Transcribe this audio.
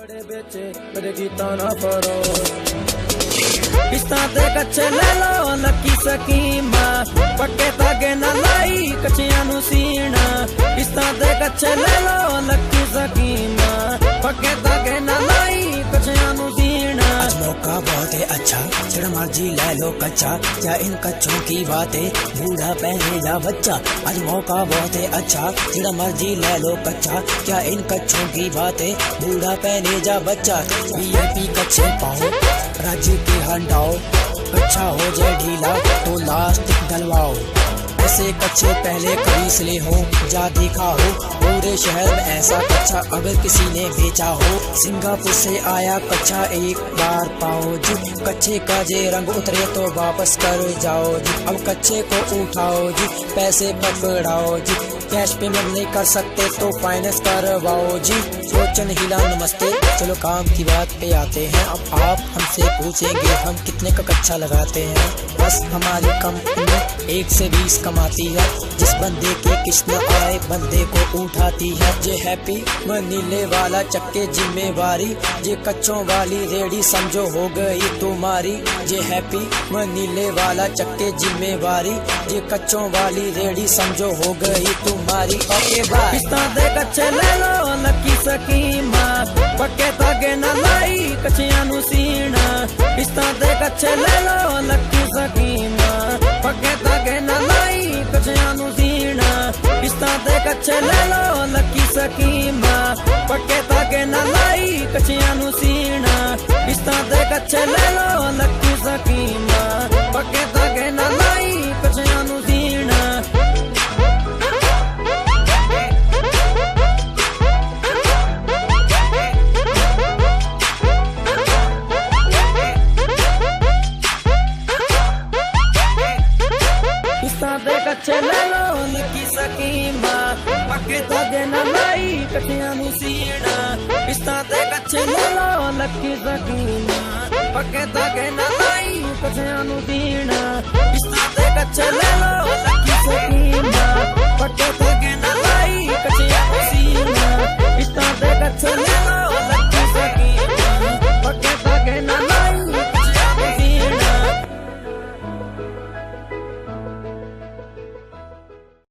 बड़े बेचे मेरे गीता ना फरो किस्ता ते कच्चे ले लो लकी सकीमा पक्के धागे ना लाई कच्चियां नू सीना किस्ता ते कच्चे ले लो लकी सकीमा पक्के धागे ना लाई कच्चियां नू सीना। आज मौका बहुत है अच्छा जिड़ा मर्जी ले लो कच्चा क्या इन कच्चों की बातें बूढ़ा पहने या बच्चा। आज मौका बहुत है अच्छा जिड़ा मर्जी ले लो कच्चा क्या इन कच्चों की बातें बूढ़ा पहने जा बच्चा। वीआईपी कच्चे पाओ राज्य के हंडाओ कच्चा हो जाए ढीला तो लास्ट डलवाओ। ऐसे कच्चे पहले खरीद ले हो जा देखा हो पूरे शहर में ऐसा कच्चा अगर किसी ने बेचा हो। सिंगापुर से आया कच्चा एक बार पाओ जी कच्चे का जे रंग उतरे तो वापस कर जाओ जी। अब कच्चे को उठाओ जी पैसे पकड़ाओ जी कैश पेमेंट नहीं कर सकते तो फाइनेंस करवाओ जी। सोचन हिला नमस्ते चलो काम की बात पे आते हैं। अब आप हमसे पूछेंगे हम कितने का कच्चा लगाते हैं। बस हमारी कंपनी 1 से 20 कमाती है जिस बंदे की किस्मत आए बंदे को उठाती है। जे हैप्पी वो नीले वाला चक्के जिम्मेवारी जे कच्चों वाली रेडी समझो हो गई तुम्हारी। जे हैप्पी वो नीले वाला चक्के जिम्मेवारी जे कच्चों वाली रेडी समझो हो गई तुम्हारी। Okay bye. किस्ता ते कच्चे ले लो लकी सकीमा पक्के धागे ना लाई कच्चियां नू सीना किस्ता ते कच्चे ले लो लकी सकीमा पक्के धागे ना लाई कच्चियां नू सीना किस्ता ते कच्चे ले लो लकी सकीमा पक्के धागे ना लाई कच्चियां नू सीना किस्ता ते कच्चे ले लो लकी सकीमा पक्के धागे ना लाई कच्चियां नू सीना। कच्चे ले लो लकी सकीमा पक्के धागे ना लाई कच्चियां नू सीना किस्ता ते कच्चे ले लो लकी सकीमा पक्के धागे ना लाई कच्चियां नू सीना किस्ता ते कच्चे ले लो।